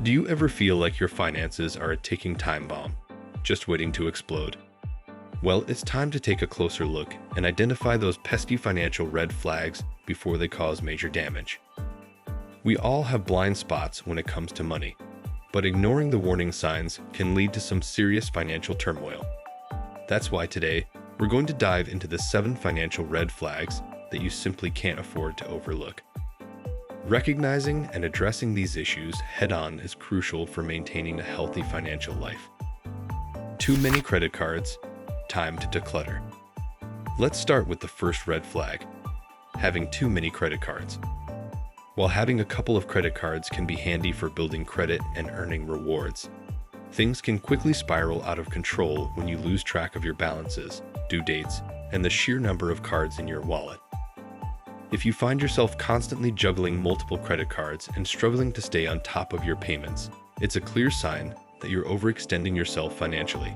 Do you ever feel like your finances are a ticking time bomb, just waiting to explode? Well, it's time to take a closer look and identify those pesky financial red flags before they cause major damage. We all have blind spots when it comes to money, but ignoring the warning signs can lead to some serious financial turmoil. That's why today, we're going to dive into the 7 financial red flags that you simply can't afford to overlook. Recognizing and addressing these issues head-on is crucial for maintaining a healthy financial life. Too many credit cards, time to declutter. Let's start with the first red flag, having too many credit cards. While having a couple of credit cards can be handy for building credit and earning rewards, things can quickly spiral out of control when you lose track of your balances, due dates, and the sheer number of cards in your wallet. If you find yourself constantly juggling multiple credit cards and struggling to stay on top of your payments, it's a clear sign that you're overextending yourself financially.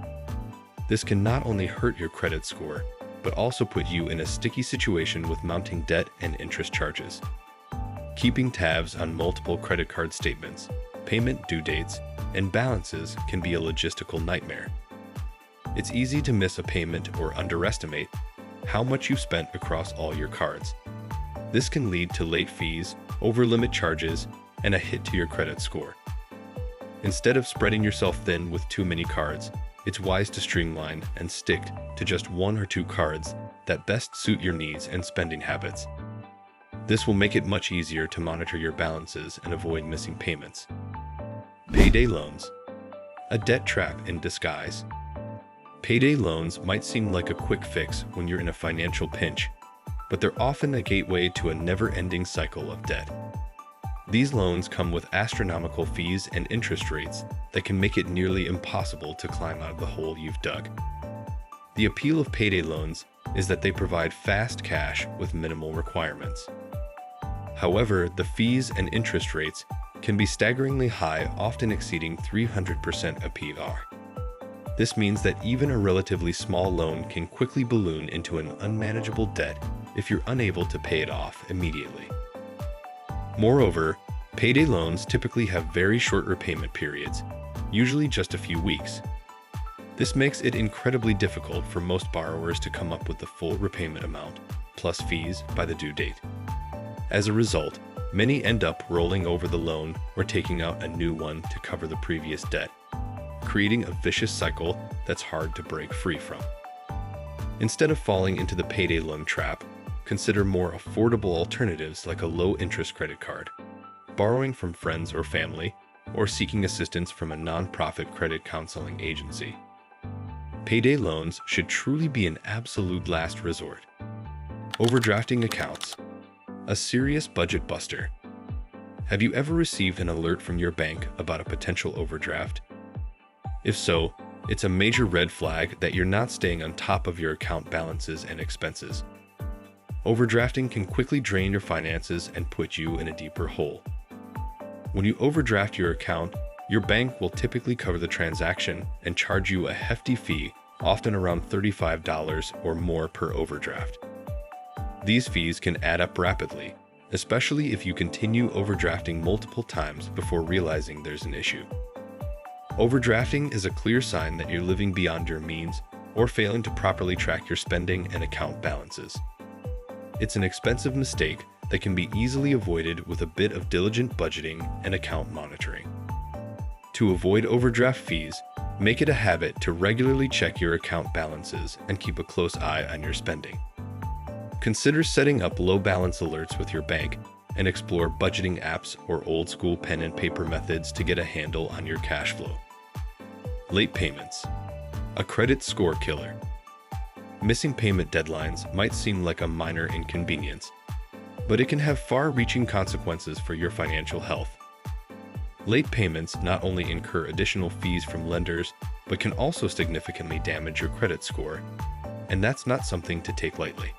This can not only hurt your credit score, but also put you in a sticky situation with mounting debt and interest charges. Keeping tabs on multiple credit card statements, payment due dates, and balances can be a logistical nightmare. It's easy to miss a payment or underestimate how much you've spent across all your cards. This can lead to late fees, over-limit charges, and a hit to your credit score. Instead of spreading yourself thin with too many cards, it's wise to streamline and stick to just 1 or 2 cards that best suit your needs and spending habits. This will make it much easier to monitor your balances and avoid missing payments. Payday loans, a debt trap in disguise. Payday loans might seem like a quick fix when you're in a financial pinch, but they're often a gateway to a never-ending cycle of debt. These loans come with astronomical fees and interest rates that can make it nearly impossible to climb out of the hole you've dug. The appeal of payday loans is that they provide fast cash with minimal requirements. However, the fees and interest rates can be staggeringly high, often exceeding 300% APR. This means that even a relatively small loan can quickly balloon into an unmanageable debt if you're unable to pay it off immediately. Moreover, payday loans typically have very short repayment periods, usually just a few weeks. This makes it incredibly difficult for most borrowers to come up with the full repayment amount, plus fees, by the due date. As a result, many end up rolling over the loan or taking out a new one to cover the previous debt, creating a vicious cycle that's hard to break free from. Instead of falling into the payday loan trap, consider more affordable alternatives like a low-interest credit card, borrowing from friends or family, or seeking assistance from a nonprofit credit counseling agency. Payday loans should truly be an absolute last resort. Overdrafting accounts, a serious budget buster. Have you ever received an alert from your bank about a potential overdraft? If so, it's a major red flag that you're not staying on top of your account balances and expenses. Overdrafting can quickly drain your finances and put you in a deeper hole. When you overdraft your account, your bank will typically cover the transaction and charge you a hefty fee, often around $35 or more per overdraft. These fees can add up rapidly, especially if you continue overdrafting multiple times before realizing there's an issue. Overdrafting is a clear sign that you're living beyond your means or failing to properly track your spending and account balances. It's an expensive mistake that can be easily avoided with a bit of diligent budgeting and account monitoring. To avoid overdraft fees, make it a habit to regularly check your account balances and keep a close eye on your spending. Consider setting up low balance alerts with your bank and explore budgeting apps or old-school pen and paper methods to get a handle on your cash flow. Late payments, a credit score killer. Missing payment deadlines might seem like a minor inconvenience, but it can have far-reaching consequences for your financial health. Late payments not only incur additional fees from lenders, but can also significantly damage your credit score, and that's not something to take lightly.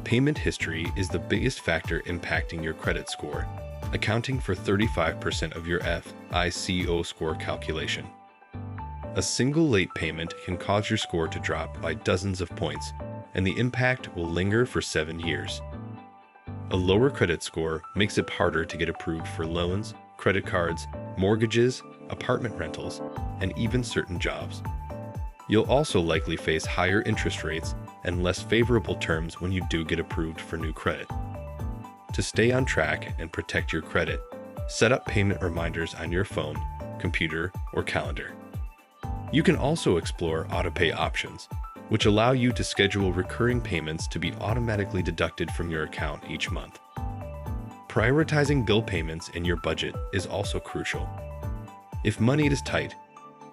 Payment history is the biggest factor impacting your credit score, accounting for 35% of your FICO score calculation. A single late payment can cause your score to drop by dozens of points, and the impact will linger for 7 years. A lower credit score makes it harder to get approved for loans, credit cards, mortgages, apartment rentals, and even certain jobs. You'll also likely face higher interest rates and less favorable terms when you do get approved for new credit. To stay on track and protect your credit, set up payment reminders on your phone, computer, or calendar. You can also explore auto-pay options, which allow you to schedule recurring payments to be automatically deducted from your account each month. Prioritizing bill payments in your budget is also crucial. If money is tight,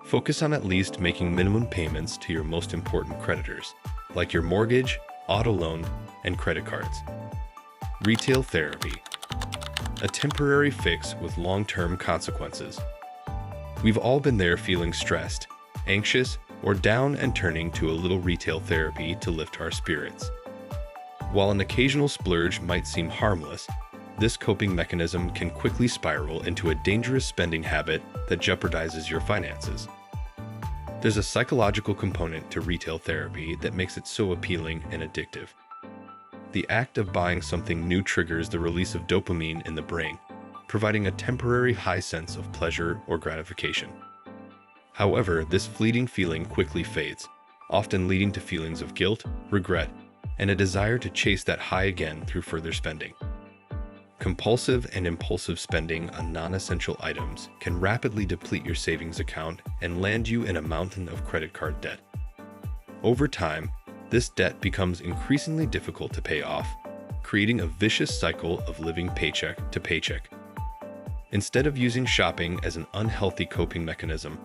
focus on at least making minimum payments to your most important creditors, like your mortgage, auto loan, and credit cards. Retail therapy, a temporary fix with long-term consequences. We've all been there, feeling stressed, anxious, or down, and turning to a little retail therapy to lift our spirits. While an occasional splurge might seem harmless, this coping mechanism can quickly spiral into a dangerous spending habit that jeopardizes your finances. There's a psychological component to retail therapy that makes it so appealing and addictive. The act of buying something new triggers the release of dopamine in the brain, providing a temporary high sense of pleasure or gratification. However, this fleeting feeling quickly fades, often leading to feelings of guilt, regret, and a desire to chase that high again through further spending. Compulsive and impulsive spending on non-essential items can rapidly deplete your savings account and land you in a mountain of credit card debt. Over time, this debt becomes increasingly difficult to pay off, creating a vicious cycle of living paycheck to paycheck. Instead of using shopping as an unhealthy coping mechanism,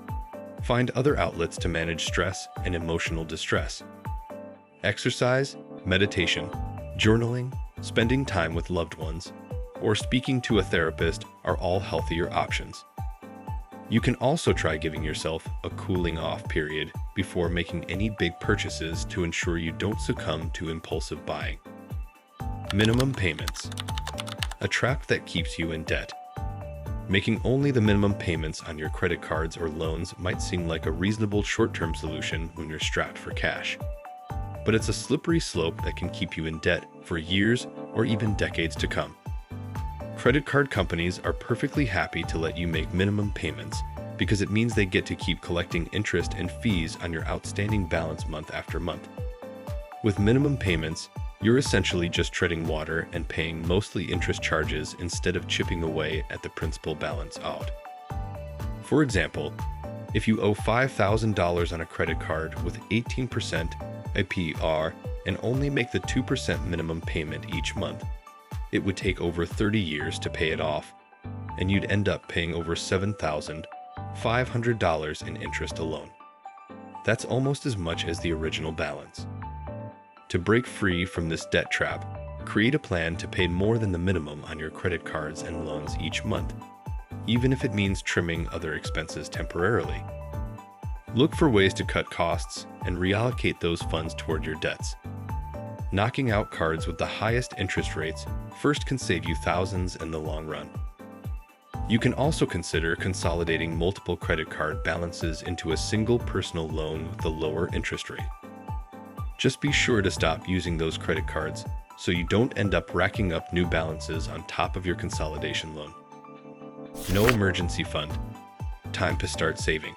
find other outlets to manage stress and emotional distress. Exercise, meditation, journaling, spending time with loved ones, or speaking to a therapist are all healthier options. You can also try giving yourself a cooling off period before making any big purchases to ensure you don't succumb to impulsive buying. Minimum payments, a trap that keeps you in debt. Making only the minimum payments on your credit cards or loans might seem like a reasonable short-term solution when you're strapped for cash. But it's a slippery slope that can keep you in debt for years or even decades to come. Credit card companies are perfectly happy to let you make minimum payments because it means they get to keep collecting interest and fees on your outstanding balance month after month. With minimum payments, you're essentially just treading water and paying mostly interest charges instead of chipping away at the principal balance owed. For example, if you owe $5,000 on a credit card with 18% APR and only make the 2% minimum payment each month, it would take over 30 years to pay it off, and you'd end up paying over $7,500 in interest alone. That's almost as much as the original balance. To break free from this debt trap, create a plan to pay more than the minimum on your credit cards and loans each month, even if it means trimming other expenses temporarily. Look for ways to cut costs and reallocate those funds toward your debts. Knocking out cards with the highest interest rates first can save you thousands in the long run. You can also consider consolidating multiple credit card balances into a single personal loan with a lower interest rate. Just be sure to stop using those credit cards so you don't end up racking up new balances on top of your consolidation loan. No emergency fund. Time to start saving.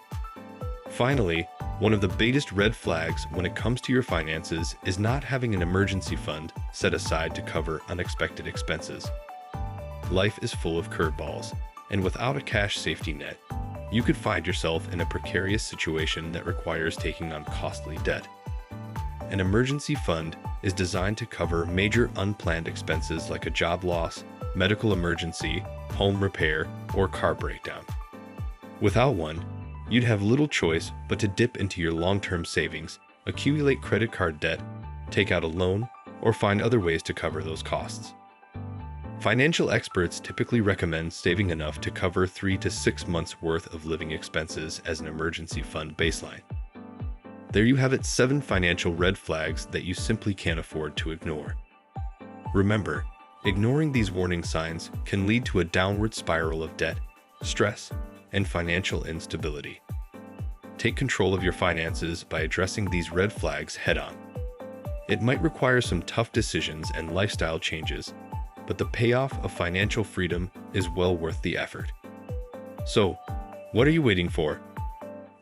Finally, one of the biggest red flags when it comes to your finances is not having an emergency fund set aside to cover unexpected expenses. Life is full of curveballs, and without a cash safety net, you could find yourself in a precarious situation that requires taking on costly debt. An emergency fund is designed to cover major unplanned expenses like a job loss, medical emergency, home repair, or car breakdown. Without one, you'd have little choice but to dip into your long-term savings, accumulate credit card debt, take out a loan, or find other ways to cover those costs. Financial experts typically recommend saving enough to cover 3 to 6 months' worth of living expenses as an emergency fund baseline. There you have it, 7 financial red flags that you simply can't afford to ignore. Remember, ignoring these warning signs can lead to a downward spiral of debt, stress, and financial instability. Take control of your finances by addressing these red flags head-on. It might require some tough decisions and lifestyle changes, but the payoff of financial freedom is well worth the effort. So, what are you waiting for?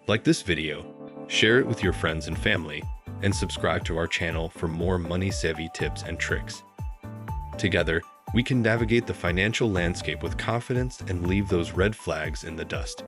Like this video, share it with your friends and family, and subscribe to our channel for more money-savvy tips and tricks. Together, we can navigate the financial landscape with confidence and leave those red flags in the dust.